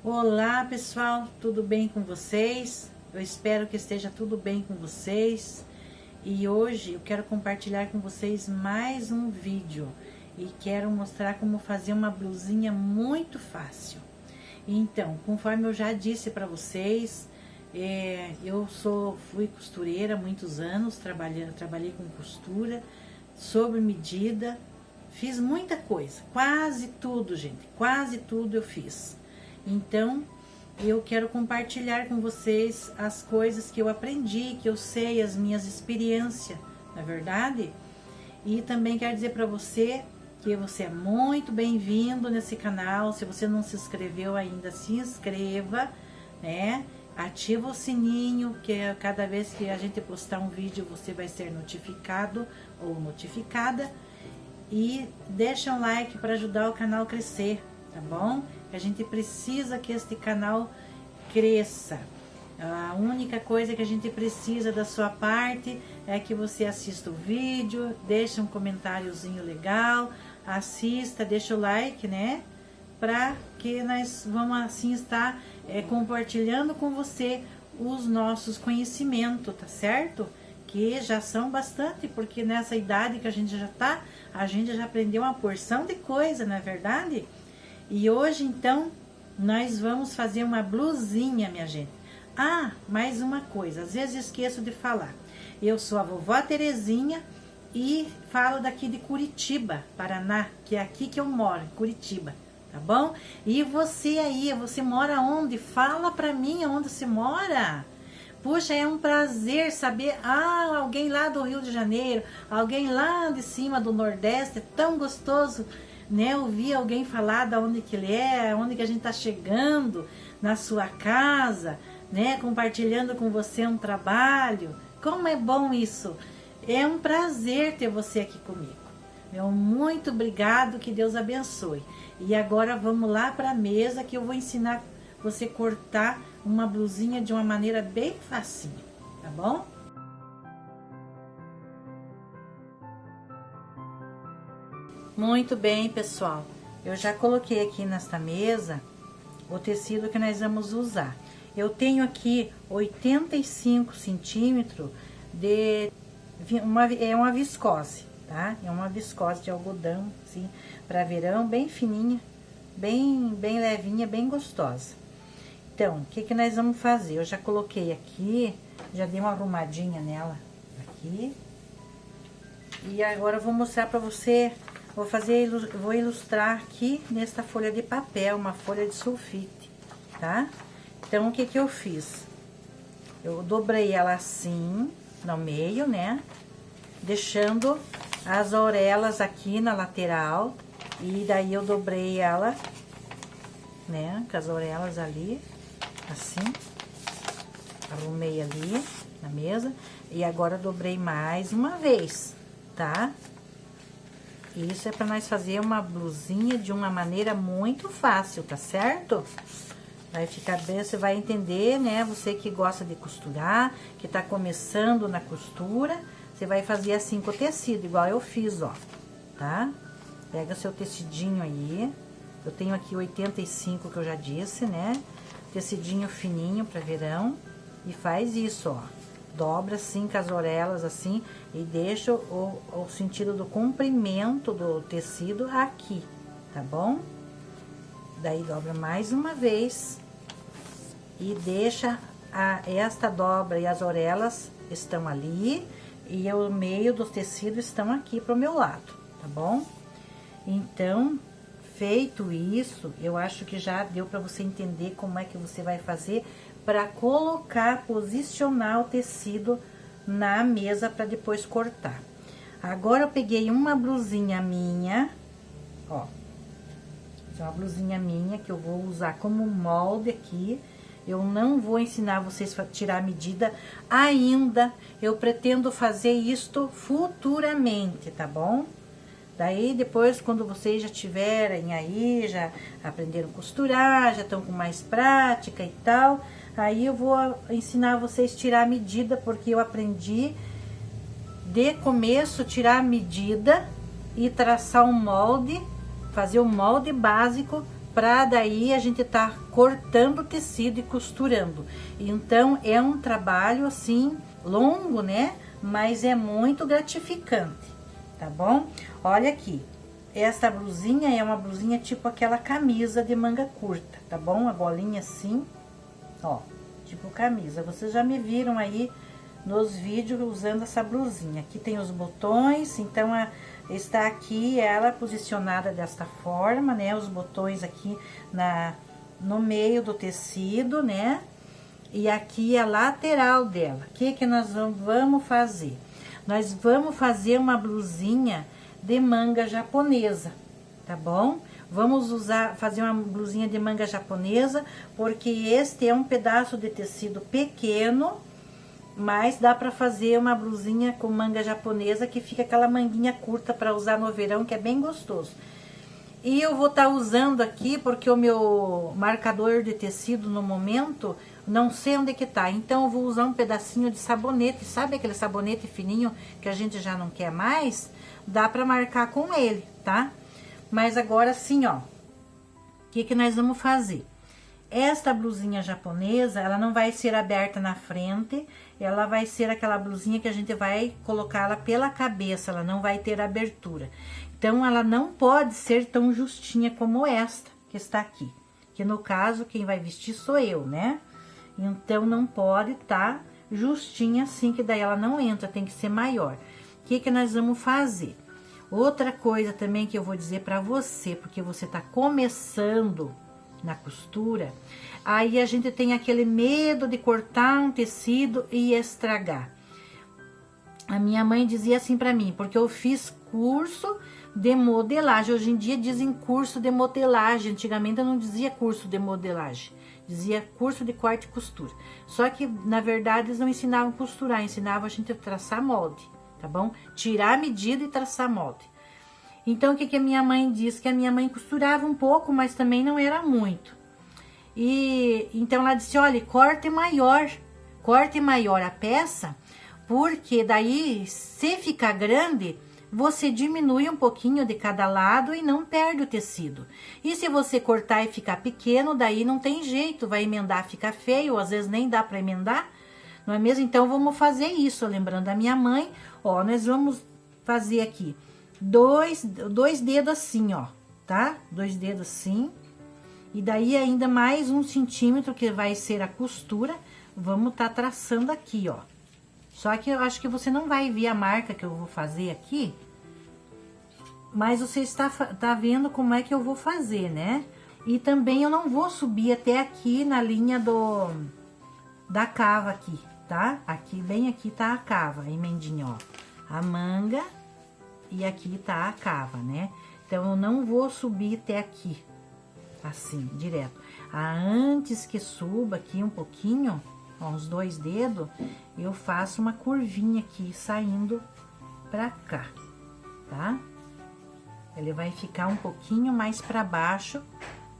Olá pessoal, tudo bem com vocês? Eu espero que esteja tudo bem com vocês. E hoje eu quero compartilhar com vocês mais um vídeo e quero mostrar como fazer uma blusinha muito fácil. Então, conforme eu já disse para vocês, fui costureira há muitos anos, trabalhei com costura, sob medida, fiz muita coisa, quase tudo, gente, quase tudo eu fiz. Então, eu quero compartilhar com vocês as coisas que eu aprendi, que eu sei, as minhas experiências, não é verdade? E também quero dizer para você que você é muito bem-vindo nesse canal. Se você não se inscreveu ainda, se inscreva, né? Ativa o sininho, que cada vez que a gente postar um vídeo, você vai ser notificado ou notificada. E deixa um like para ajudar o canal a crescer, tá bom? A gente precisa que este canal cresça. A única coisa que a gente precisa da sua parte é que você assista o vídeo, deixe um comentáriozinho legal, assista, deixa o like, né? Para que nós vamos assim estar compartilhando com você os nossos conhecimentos, tá certo? Que já são bastante, porque nessa idade que a gente já tá, a gente já aprendeu uma porção de coisa, não é verdade? E hoje, então, nós vamos fazer uma blusinha, minha gente. Ah, mais uma coisa, às vezes esqueço de falar. Eu sou a vovó Terezinha e falo daqui de Curitiba, Paraná, que é aqui que eu moro, em Curitiba, tá bom? E você aí, você mora onde? Fala pra mim onde você mora. Puxa, é um prazer saber, alguém lá do Rio de Janeiro, alguém lá de cima do Nordeste, é tão gostoso, né, ouvir alguém falar da onde que ele é, onde que a gente tá chegando, na sua casa, né, compartilhando com você um trabalho. Como é bom isso! É um prazer ter você aqui comigo. Meu muito obrigado, que Deus abençoe. E agora vamos lá para a mesa que eu vou ensinar você a cortar uma blusinha de uma maneira bem facinho, tá bom? Muito bem, pessoal. Eu já coloquei aqui nesta mesa o tecido que nós vamos usar. Eu tenho aqui 85 centímetros de uma viscose, tá? É uma viscose de algodão, assim, para verão, bem fininha, bem levinha, bem gostosa. Então, o que nós vamos fazer? Eu já coloquei aqui, já dei uma arrumadinha nela aqui. E agora eu vou mostrar para você. Vou ilustrar aqui nesta folha de papel, uma folha de sulfite, tá? Então, o que eu fiz? Eu dobrei ela assim, no meio, né? Deixando as orelhas aqui na lateral. E daí eu dobrei ela, né? Com as orelhas ali, assim. Arrumei ali na mesa. E agora eu dobrei mais uma vez, tá? Isso é para nós fazer uma blusinha de uma maneira muito fácil, tá certo? Vai ficar bem, você vai entender, né? Você que gosta de costurar, que tá começando na costura, você vai fazer assim com o tecido, igual eu fiz, ó, tá? Pega seu tecidinho aí, eu tenho aqui 85 que eu já disse, né? Tecidinho fininho para verão, e faz isso, ó. Dobra assim com as orelhas assim e deixa o sentido do comprimento do tecido aqui, tá bom? Daí dobra mais uma vez e deixa esta dobra e as orelhas estão ali e o meio do tecido estão aqui pro meu lado, tá bom? Então, feito isso, eu acho que já deu para você entender como é que você vai fazer para colocar, posicionar o tecido na mesa para depois cortar. Agora eu peguei uma blusinha minha, ó, uma blusinha minha que eu vou usar como molde aqui. Eu não vou ensinar vocês a tirar a medida ainda, eu pretendo fazer isto futuramente, tá bom? Daí, depois, quando vocês já tiverem aí, já aprenderam a costurar, já estão com mais prática e tal, aí eu vou ensinar vocês a tirar a medida, porque eu aprendi de começo tirar a medida e traçar um molde, fazer um molde básico pra daí a gente tá cortando o tecido e costurando. Então é um trabalho assim longo, né? Mas é muito gratificante, tá bom? Olha aqui, essa blusinha é uma blusinha tipo aquela camisa de manga curta, tá bom? A golinha assim, ó, tipo camisa. Vocês já me viram aí nos vídeos usando essa blusinha. Aqui tem os botões, então está aqui ela posicionada desta forma, né? Os botões aqui no meio do tecido, né? E aqui a lateral dela. O que que nós vamos fazer? Nós vamos fazer uma blusinha de manga japonesa, tá bom? Vamos fazer uma blusinha de manga japonesa, porque este é um pedaço de tecido pequeno, mas dá pra fazer uma blusinha com manga japonesa, que fica aquela manguinha curta para usar no verão, que é bem gostoso. E eu vou estar usando aqui, porque o meu marcador de tecido no momento, não sei onde que tá. Então eu vou usar um pedacinho de sabonete, sabe aquele sabonete fininho que a gente já não quer mais? Dá pra marcar com ele, tá? Mas agora sim, ó, o que que nós vamos fazer? Esta blusinha japonesa, ela não vai ser aberta na frente, ela vai ser aquela blusinha que a gente vai colocar ela pela cabeça, ela não vai ter abertura. Então, ela não pode ser tão justinha como esta que está aqui. Que no caso, quem vai vestir sou eu, né? Então, não pode estar justinha assim, que daí ela não entra, tem que ser maior. O que que nós vamos fazer? Outra coisa também que eu vou dizer pra você, porque você tá começando na costura, aí a gente tem aquele medo de cortar um tecido e estragar. A minha mãe dizia assim pra mim, porque eu fiz curso de modelagem. Hoje em dia dizem curso de modelagem, antigamente eu não dizia curso de modelagem, dizia curso de corte e costura. Só que, na verdade, eles não ensinavam a costurar, ensinavam a gente a traçar molde, tá bom? Tirar a medida e traçar molde. Então, o que que a minha mãe disse? Que a minha mãe costurava um pouco, mas também não era muito. E então ela disse, olha, corte maior a peça, porque daí, se ficar grande, você diminui um pouquinho de cada lado e não perde o tecido. E se você cortar e ficar pequeno, daí não tem jeito, vai emendar, fica feio, às vezes nem dá para emendar, não é mesmo? Então, vamos fazer isso, lembrando da minha mãe, ó, nós vamos fazer aqui dois dedos assim, ó, tá? 2 dedos assim, e daí ainda mais 1 centímetro, que vai ser a costura, vamos tá traçando aqui, ó. Só que eu acho que você não vai ver a marca que eu vou fazer aqui, mas você tá vendo como é que eu vou fazer, né? E também eu não vou subir até aqui na linha da cava aqui, tá? Aqui, bem aqui tá a cava, a emendinha, ó. A manga e aqui tá a cava, né? Então, eu não vou subir até aqui, assim, direto. Antes que suba aqui um pouquinho, ó, uns 2 dedos, eu faço uma curvinha aqui, saindo pra cá, tá? Ele vai ficar um pouquinho mais pra baixo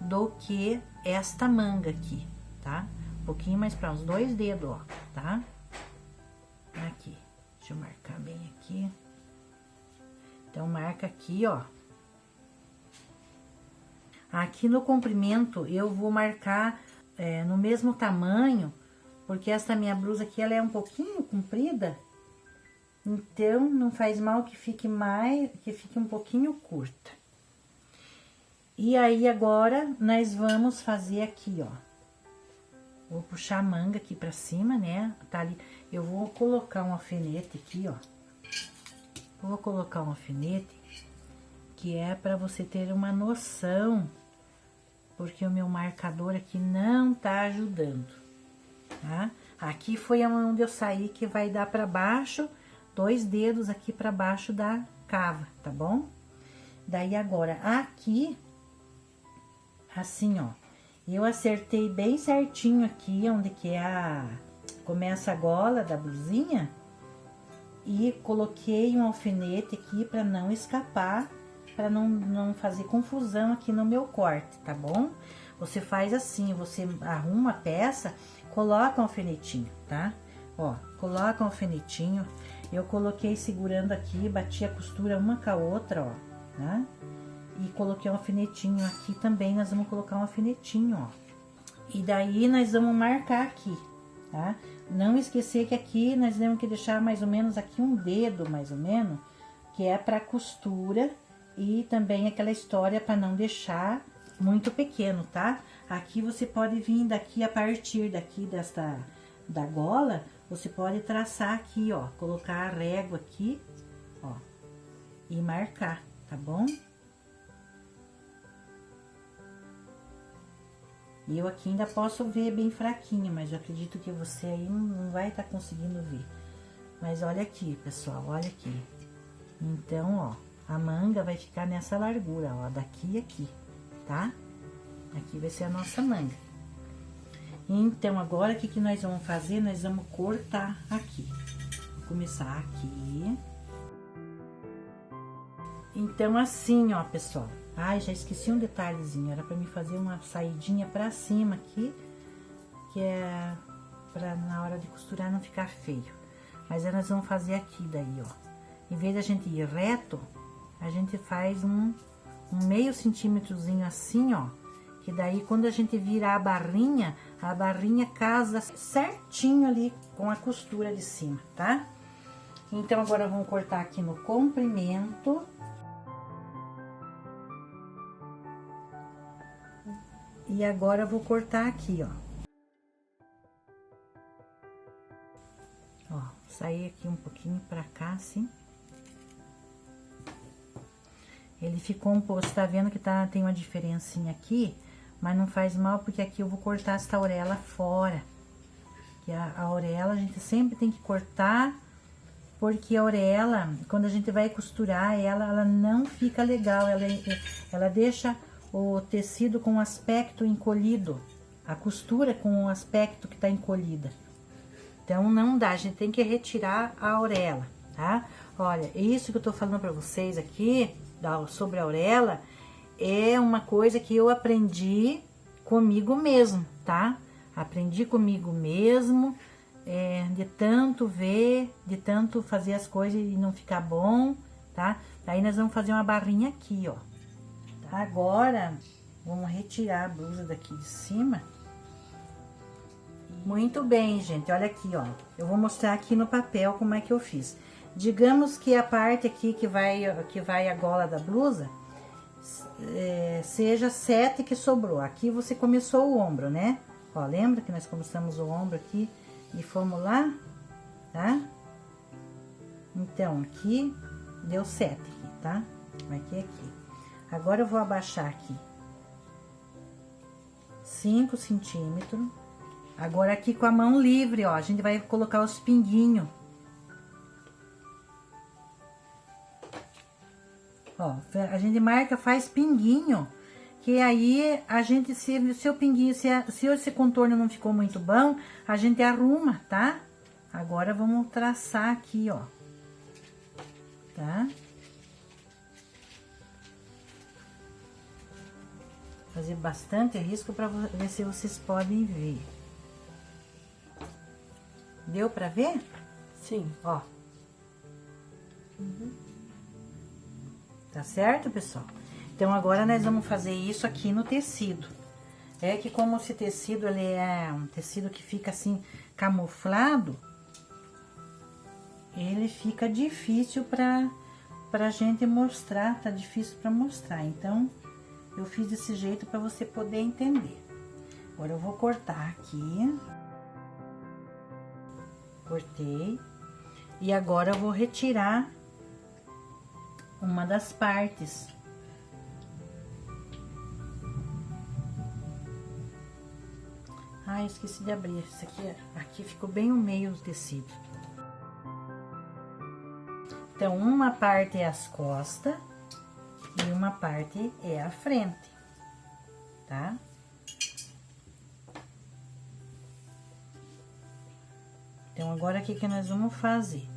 do que esta manga aqui, tá? Um pouquinho mais pra uns 2 dedos, ó, tá? Aqui, deixa eu marcar bem aqui. Então, marca aqui, ó. Aqui no comprimento, eu vou marcar no mesmo tamanho, porque essa minha blusa aqui, ela é um pouquinho comprida. Então, não faz mal que fique um pouquinho curta. E aí, agora, nós vamos fazer aqui, ó. Vou puxar a manga aqui pra cima, né? Tá ali. Eu vou colocar um alfinete aqui, ó. Vou colocar um alfinete, que é pra você ter uma noção, porque o meu marcador aqui não tá ajudando, tá? Aqui foi onde eu saí, que vai dar pra baixo, 2 dedos aqui pra baixo da cava, tá bom? Daí, agora, aqui, assim, ó, eu acertei bem certinho aqui, onde que começa a gola da blusinha, e coloquei um alfinete aqui pra não escapar, pra não fazer confusão aqui no meu corte, tá bom? Você faz assim, você arruma a peça, coloca um alfinetinho, tá? Ó, coloca um alfinetinho, eu coloquei segurando aqui, bati a costura uma com a outra, ó, tá? E coloquei um alfinetinho aqui também, nós vamos colocar um alfinetinho, ó. E daí nós vamos marcar aqui, tá? Não esquecer que aqui nós temos que deixar mais ou menos aqui um dedo, mais ou menos, que é para costura e também aquela história para não deixar muito pequeno, tá? Aqui você pode vir daqui, a partir daqui da gola, você pode traçar aqui, ó, colocar a régua aqui, ó, e marcar, tá bom? E eu aqui ainda posso ver bem fraquinho, mas eu acredito que você aí não vai estar conseguindo ver. Mas olha aqui, pessoal, olha aqui. Então, ó, a manga vai ficar nessa largura, ó, daqui e aqui, tá? Aqui vai ser a nossa manga. Então, agora, o que que nós vamos fazer? Nós vamos cortar aqui. Vou começar aqui. Então, assim, ó, pessoal. Ai, já esqueci um detalhezinho. Era pra me fazer uma saidinha pra cima aqui, que é pra na hora de costurar não ficar feio. Mas aí nós vamos fazer aqui daí, ó. Em vez da gente ir reto, a gente faz um meio centímetrozinho assim, ó. Que daí quando a gente virar a barrinha casa certinho ali com a costura de cima, tá? Então agora vamos cortar aqui no comprimento. E agora eu vou cortar aqui, ó. Ó, sair aqui um pouquinho pra cá, assim. Ele ficou um pouco, você tá vendo que tem uma diferencinha aqui, mas não faz mal, porque aqui eu vou cortar essa orelha fora. Que a orelha a gente sempre tem que cortar, porque a orelha, quando a gente vai costurar ela não fica legal, ela deixa o tecido com um aspecto encolhido, a costura com um aspecto que tá encolhida. Então, não dá, a gente tem que retirar a orelha, tá? Olha, isso que eu tô falando pra vocês aqui, sobre a orelha, é uma coisa que eu aprendi comigo mesmo, tá? Aprendi comigo mesmo, de tanto ver, de tanto fazer as coisas e não ficar bom, tá? Aí nós vamos fazer uma barrinha aqui, ó. Agora, vamos retirar a blusa daqui de cima. Muito bem, gente, olha aqui, ó. Eu vou mostrar aqui no papel como é que eu fiz. Digamos que a parte aqui que vai a gola da blusa, seja 7 que sobrou. Aqui você começou o ombro, né? Ó, lembra que nós começamos o ombro aqui e fomos lá, tá? Então, aqui deu 7 aqui, tá? Aqui. Agora eu vou abaixar aqui 5 centímetros. Agora aqui com a mão livre, ó, a gente vai colocar os pinguinhos. Ó, a gente marca, faz pinguinho, que aí a gente, se o seu pinguinho, se esse contorno não ficou muito bom, a gente arruma, tá? Agora vamos traçar aqui, ó, tá? Fazer bastante risco para ver se vocês podem ver. Deu para ver? Sim. Ó. Tá certo, pessoal? Então, agora nós vamos fazer isso aqui no tecido. É que como esse tecido, ele é um tecido que fica assim, camuflado, ele fica difícil pra gente mostrar, tá difícil pra mostrar. Então, eu fiz desse jeito pra você poder entender. Agora, eu vou cortar aqui. Cortei. E agora, eu vou retirar uma das partes. Ah, esqueci de abrir. Isso aqui ficou bem no meio do tecido. Então, uma parte é as costas e uma parte é a frente, tá? Então, agora, o que nós vamos fazer?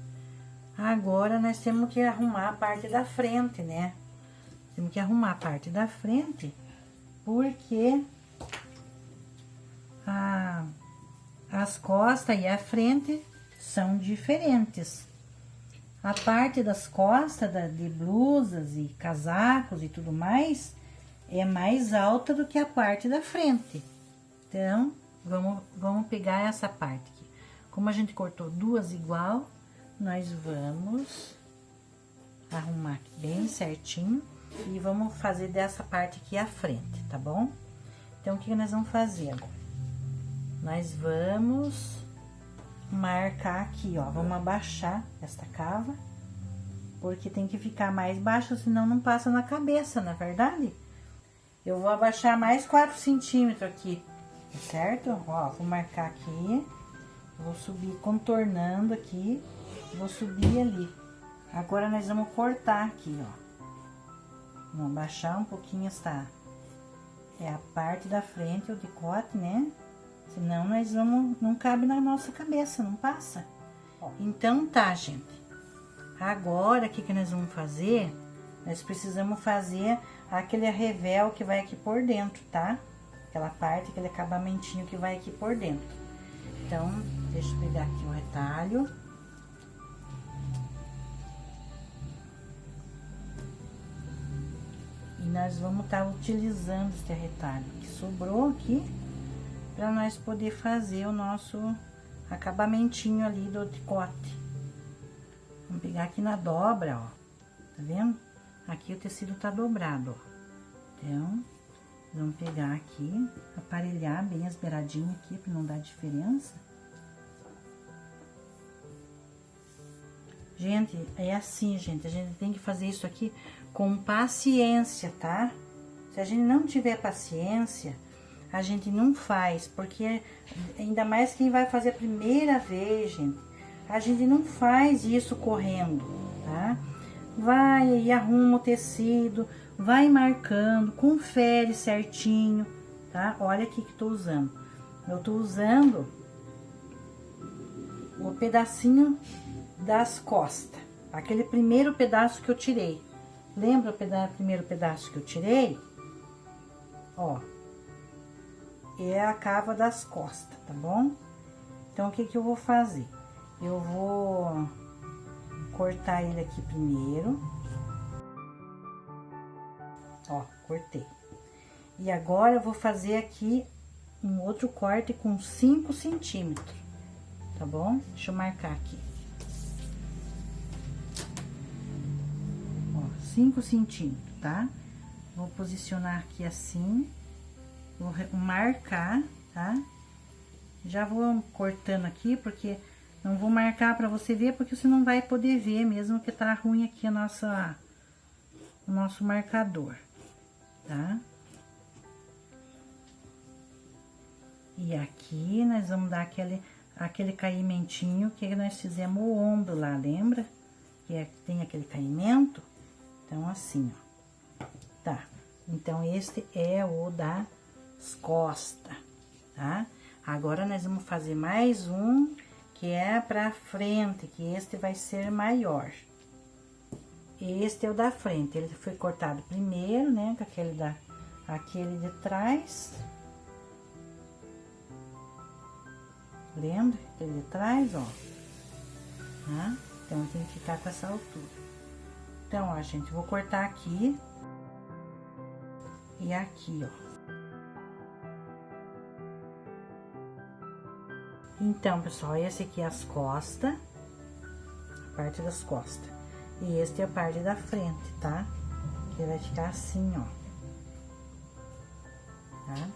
Agora, nós temos que arrumar a parte da frente, né? Temos que arrumar a parte da frente, porque as costas e a frente são diferentes. a parte das costas de blusas e casacos e tudo mais é mais alta do que a parte da frente. Então, vamos pegar essa parte aqui. Como a gente cortou duas igual, nós vamos arrumar aqui bem certinho e vamos fazer dessa parte aqui a frente, tá bom? Então, o que nós vamos fazer agora? Nós vamos marcar aqui, ó, vamos abaixar esta cava, porque tem que ficar mais baixo, senão não passa na cabeça, na verdade? Eu vou abaixar mais 4 centímetros aqui, certo? Ó, vou marcar aqui, vou subir contornando aqui, vou subir ali. Agora, nós vamos cortar aqui, ó. Vamos abaixar um pouquinho esta... É a parte da frente, o decote, né? Senão, nós vamos... Não cabe na nossa cabeça, não passa. Então, tá, gente. Agora, o que nós vamos fazer? Nós precisamos fazer aquele arrevéu que vai aqui por dentro, tá? Aquela parte, aquele acabamentinho que vai aqui por dentro. Então, deixa eu pegar aqui o retalho. E nós vamos estar utilizando esse retalho que sobrou aqui, para nós poder fazer o nosso acabamentinho ali do decote. Vamos pegar aqui na dobra, ó. Tá vendo? Aqui o tecido tá dobrado, ó. Então, vamos pegar aqui, aparelhar bem as beiradinhas aqui, para não dar diferença. Gente, é assim, gente, a gente tem que fazer isso aqui com paciência, tá? Se a gente não tiver paciência, a gente não faz, porque ainda mais quem vai fazer a primeira vez, gente, a gente não faz isso correndo, tá? Vai e arruma o tecido, vai marcando, confere certinho, tá? Olha aqui que tô usando. Eu tô usando o pedacinho das costas, aquele primeiro pedaço que eu tirei. Lembra o primeiro pedaço que eu tirei? Ó, é a cava das costas, tá bom? Então, o que eu vou fazer? Eu vou cortar ele aqui primeiro. Ó, cortei. E agora, eu vou fazer aqui um outro corte com 5 centímetros, tá bom? Deixa eu marcar aqui. 5 centímetros, tá? Vou posicionar aqui assim, vou marcar, tá? Já vou cortando aqui, porque não vou marcar pra você ver, porque você não vai poder ver, mesmo que tá ruim aqui o nosso marcador, tá? E aqui nós vamos dar aquele caimentinho que nós fizemos o ombro lá, lembra? Que tem aquele caimento. Então, assim, ó, tá? Então, este é o das costas, tá? Agora, nós vamos fazer mais um, que é pra frente, que este vai ser maior. Este é o da frente, ele foi cortado primeiro, né, com aquele de trás. Lembra? Aquele de trás, ó. Tá? Então, tem que ficar com essa altura. Então, ó, gente, vou cortar aqui e aqui, ó. Então, pessoal, esse aqui é as costas, a parte das costas. E este é a parte da frente, tá? Que vai ficar assim, ó. Tá?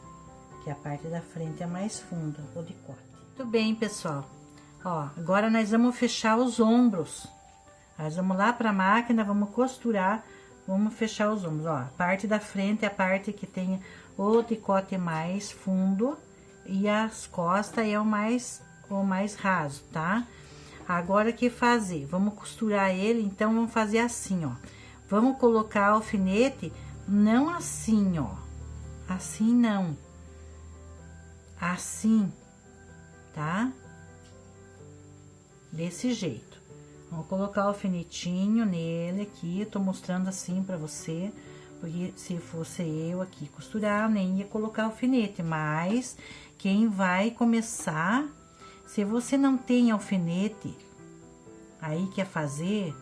Que a parte da frente é mais funda, o decote. Muito bem, pessoal. Ó, agora nós vamos fechar os ombros. Nós vamos lá pra máquina, vamos costurar, vamos fechar os ombros, ó. A parte da frente é a parte que tem o decote mais fundo e as costas é o mais raso, tá? Agora, o que fazer? Vamos costurar ele, então, vamos fazer assim, ó. Vamos colocar o alfinete, não assim, ó. Assim, não. Assim, tá? Desse jeito. Vou colocar o alfinetinho nele aqui, tô mostrando assim pra você, porque se fosse eu aqui costurar, nem ia colocar alfinete, mas quem vai começar, se você não tem alfinete, aí quer fazer,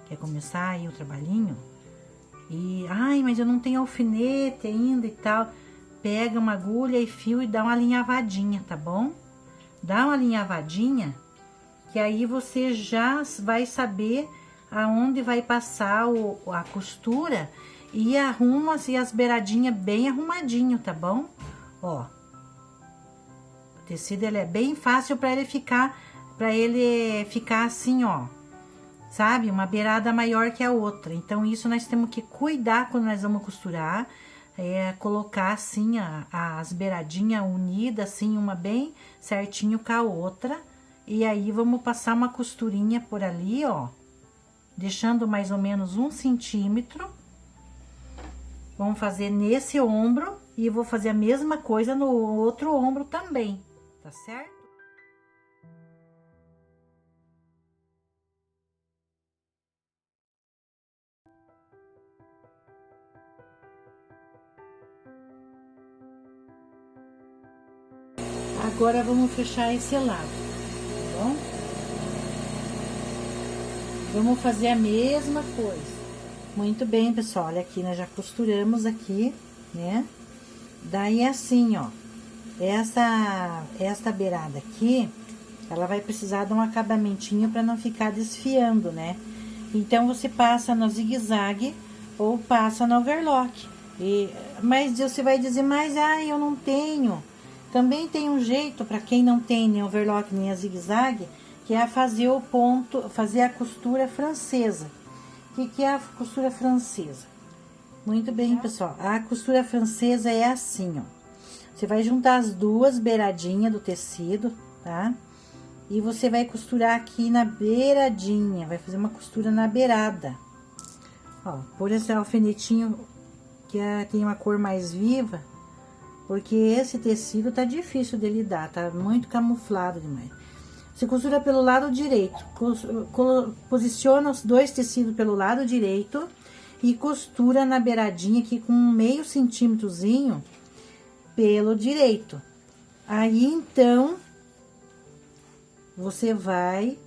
quer começar aí o trabalhinho, e, ai, mas eu não tenho alfinete ainda e tal, pega uma agulha e fio e dá uma alinhavadinha, tá bom? Dá uma alinhavadinha, que aí você já vai saber aonde vai passar a costura e arruma assim, as beiradinhas bem arrumadinho, tá bom? Ó, o tecido ele é bem fácil para ele ficar assim, ó, sabe? Uma beirada maior que a outra. Então, isso nós temos que cuidar quando nós vamos costurar. Colocar assim as beiradinhas unidas, assim, uma bem certinho com a outra. E aí, vamos passar uma costurinha por ali, ó. Deixando mais ou menos 1 centímetro. Vamos fazer nesse ombro. E vou fazer a mesma coisa no outro ombro também, tá certo? Agora, vamos fechar esse lado, tá bom? Vamos fazer a mesma coisa. Muito bem, pessoal, olha aqui, nós já costuramos aqui, né? Daí, assim, ó, esta beirada aqui, ela vai precisar de um acabamentinho para não ficar desfiando, né? Então, você passa no zigue-zague ou passa no overlock. Mas você vai dizer, mas, eu não tenho... Também tem um jeito para quem não tem nem overlock nem a zigue-zague, que é fazer o ponto, fazer a costura francesa. O que é a costura francesa? Muito bem, pessoal. A costura francesa é assim, ó. Você vai juntar as duas beiradinhas do tecido, tá? E você vai costurar aqui na beiradinha, vai fazer uma costura na beirada. Ó, por esse alfinetinho que tem uma cor mais viva, porque esse tecido tá difícil de lidar, tá muito camuflado demais. Você costura pelo lado direito, posiciona os dois tecidos pelo lado direito e costura na beiradinha aqui com meio centímetrozinho pelo direito. Aí, então, você vai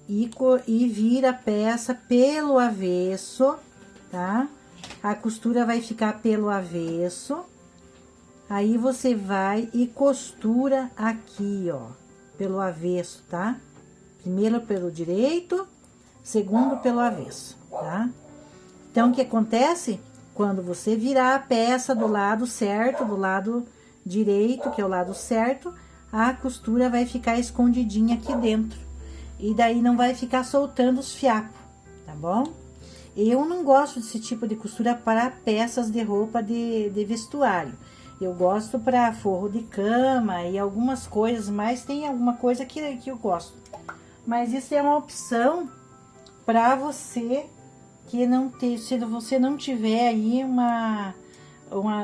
e vira a peça pelo avesso, tá? A costura vai ficar pelo avesso. Aí, você vai e costura aqui, ó, pelo avesso, tá? Primeiro pelo direito, segundo pelo avesso, tá? Então, o que acontece? Quando você virar a peça do lado certo, do lado direito, que é o lado certo, a costura vai ficar escondidinha aqui dentro. E daí não vai ficar soltando os fiapos, tá bom? Eu não gosto desse tipo de costura para peças de roupa de vestuário. Eu gosto para forro de cama e algumas coisas, mas tem alguma coisa que eu gosto. Mas isso é uma opção para você que não tem, se você não tiver aí uma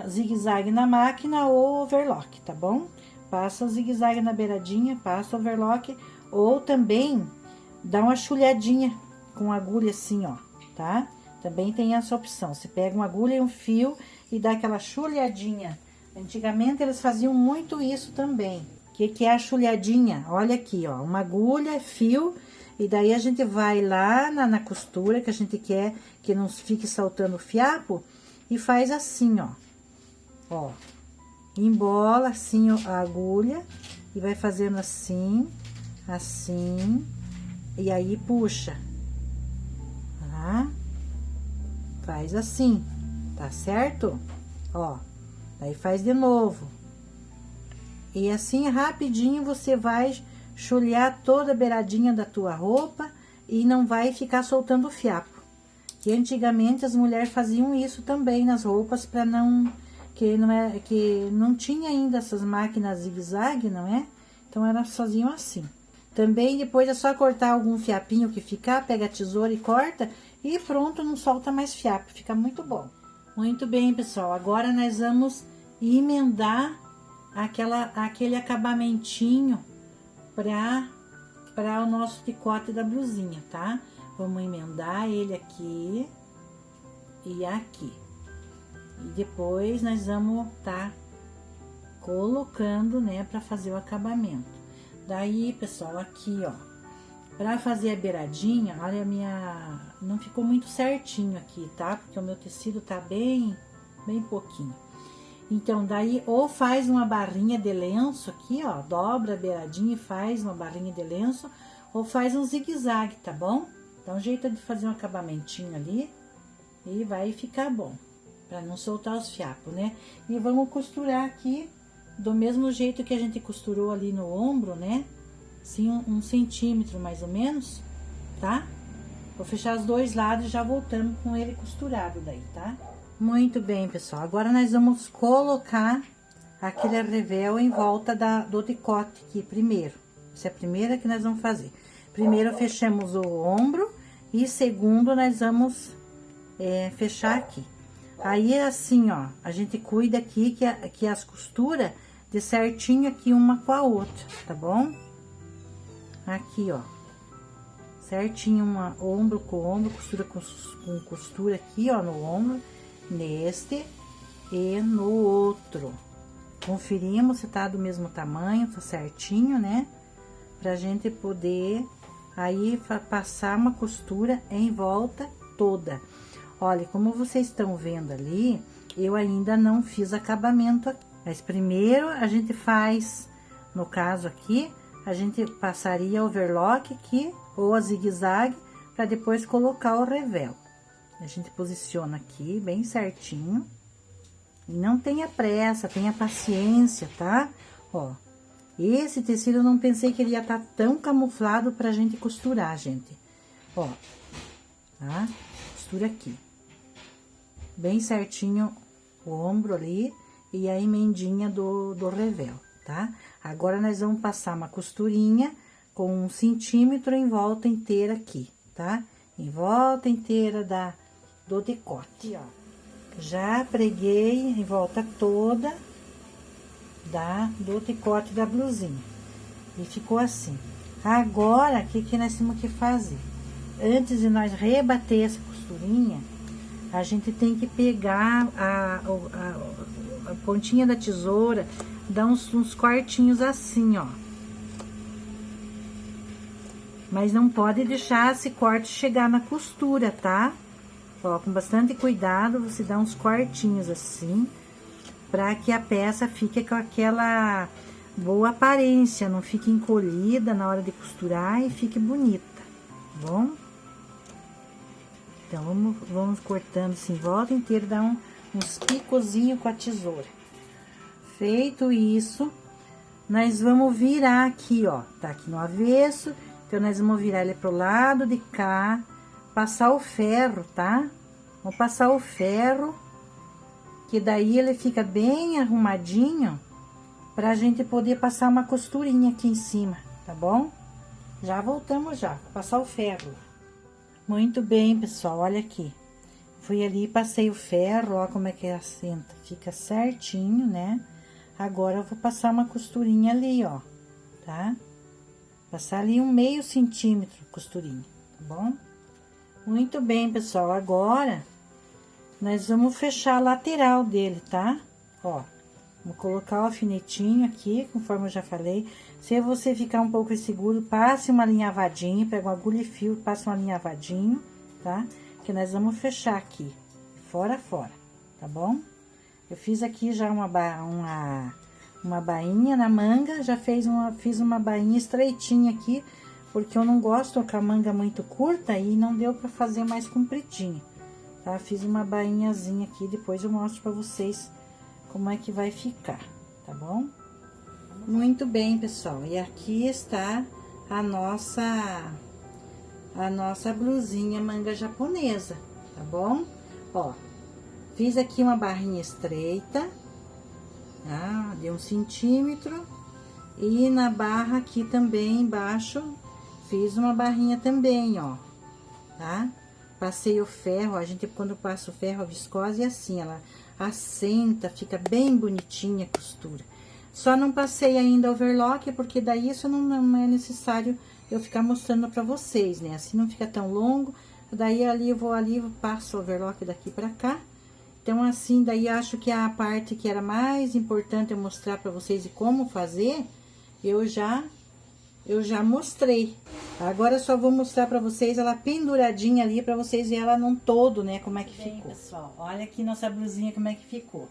zigue-zague na máquina ou overlock, tá bom? Passa o zigue-zague na beiradinha, passa o overlock, ou também dá uma chulhadinha com agulha assim, ó, tá? Também tem essa opção. Você pega uma agulha e um fio e dá aquela chulhadinha. Antigamente eles faziam muito isso também. O que é a chulhadinha? Olha aqui, ó, uma agulha, fio, e daí a gente vai lá na costura que a gente quer que não fique saltando o fiapo e faz assim, ó, embola assim a agulha e vai fazendo assim, assim, e aí puxa, tá? Faz assim, tá certo? Ó. Aí faz de novo. E assim, rapidinho, você vai chulhar toda a beiradinha da tua roupa e não vai ficar soltando o fiapo. Que antigamente as mulheres faziam isso também nas roupas para que não tinha ainda essas máquinas zigue-zague, não é? Então elas faziam assim. Também depois é só cortar algum fiapinho que ficar, pega a tesoura e corta e pronto, não solta mais fiapo, fica muito bom. Muito bem, pessoal, agora nós vamos emendar aquele acabamentinho para o nosso decote da blusinha, tá? Vamos emendar ele aqui e aqui. E depois nós vamos tá colocando, né, para fazer o acabamento. Daí, pessoal, aqui, ó, Pra fazer a beiradinha, olha, não ficou muito certinho aqui, tá? Porque o meu tecido tá bem pouquinho. Então, daí, ou faz uma barrinha de lenço aqui, ó, dobra a beiradinha e faz uma barrinha de lenço, ou faz um zigue-zague, tá bom? Dá um jeito de fazer um acabamentinho ali e vai ficar bom, pra não soltar os fiapos, né? E vamos costurar aqui do mesmo jeito que a gente costurou ali no ombro, né? Assim, 1 centímetro mais ou menos, tá? Vou fechar os dois lados e já voltamos com ele costurado daí, tá? Muito bem, pessoal. Agora nós vamos colocar aquele revel em volta do decote aqui primeiro. Essa é a primeira que nós vamos fazer. Primeiro fechamos o ombro e segundo nós vamos fechar aqui. Aí assim, ó, a gente cuida aqui que as costuras de certinho aqui uma com a outra, tá bom? Aqui, ó, certinho, ombro com ombro, costura com costura aqui, ó, no ombro, neste e no outro. Conferimos se tá do mesmo tamanho, tá certinho, né? Pra gente poder aí passar uma costura em volta toda. Olha, como vocês estão vendo ali, eu ainda não fiz acabamento aqui. Mas primeiro a gente faz, no caso aqui, a gente passaria overlock aqui, ou a zigue-zague, para depois colocar o revel. A gente posiciona aqui bem certinho. E não tenha pressa, tenha paciência, tá? Ó, esse tecido eu não pensei que ele ia estar tão camuflado pra gente costurar, gente. Ó, tá? Costura aqui. Bem certinho o ombro ali e a emendinha do revel, tá? Agora, nós vamos passar uma costurinha com 1 centímetro em volta inteira aqui, tá? Em volta inteira do decote, ó. Já preguei em volta toda do decote da blusinha. E ficou assim. Agora, o que nós temos que fazer? Antes de nós rebater essa costurinha, a gente tem que pegar a pontinha da tesoura, dar uns cortinhos assim, ó. Mas não pode deixar esse corte chegar na costura, tá? Ó, com bastante cuidado, você dá uns cortinhos assim, pra que a peça fique com aquela boa aparência, não fique encolhida na hora de costurar e fique bonita, tá bom? Então, vamos cortando assim, volta inteira, dá uns picozinhos com a tesoura. Feito isso, nós vamos virar aqui, ó, tá aqui no avesso, então, nós vamos virar ele pro lado de cá, passar o ferro, tá? Vamos passar o ferro, que daí ele fica bem arrumadinho, pra gente poder passar uma costurinha aqui em cima, tá bom? Já voltamos já, vou passar o ferro. Muito bem, pessoal, olha aqui. Fui ali e passei o ferro, ó como é que assenta, fica certinho, né? Agora, eu vou passar uma costurinha ali, ó, tá? Passar ali 1/2 centímetro, costurinha, tá bom? Muito bem, pessoal, agora, nós vamos fechar a lateral dele, tá? Ó, vou colocar o alfinetinho aqui, conforme eu já falei. Se você ficar um pouco inseguro, passe uma alinhavadinha, pega uma agulha e fio, passe um alinhavadinho, tá? Que nós vamos fechar aqui, fora a fora, tá bom? Eu fiz aqui já uma bainha na manga, já fiz uma bainha estreitinha aqui, porque eu não gosto com a manga muito curta e não deu pra fazer mais compridinha, tá? Fiz uma bainhazinha aqui, depois eu mostro pra vocês como é que vai ficar, tá bom? Muito bem, pessoal, e aqui está a nossa blusinha manga japonesa, tá bom? Ó, fiz aqui uma barrinha estreita, tá? De 1 centímetro, e na barra aqui também embaixo, fiz uma barrinha também, ó, tá? Passei o ferro, a gente quando passa o ferro, a viscose é assim, ela assenta, fica bem bonitinha a costura. Só não passei ainda overlock, porque daí isso não é necessário eu ficar mostrando pra vocês, né? Assim não fica tão longo, daí ali eu passo o overlock daqui pra cá. Então, assim, daí acho que a parte que era mais importante eu mostrar pra vocês e como fazer, eu já eu já mostrei. Agora eu só vou mostrar pra vocês ela penduradinha ali, pra vocês verem ela num todo, né, como é que ficou. Pessoal, olha aqui nossa blusinha como é que ficou.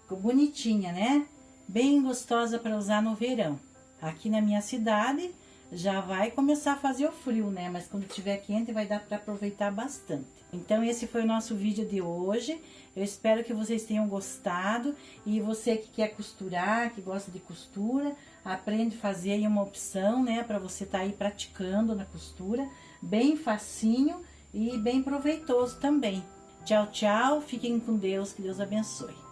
Ficou bonitinha, né? Bem gostosa para usar no verão. Aqui na minha cidade já vai começar a fazer o frio, né? Mas quando tiver quente vai dar para aproveitar bastante. Então esse foi o nosso vídeo de hoje. Eu espero que vocês tenham gostado. E você que quer costurar, que gosta de costura, aprende a fazer aí uma opção, né? Para você estar aí praticando na costura. Bem facinho e bem proveitoso também. Tchau, tchau. Fiquem com Deus. Que Deus abençoe.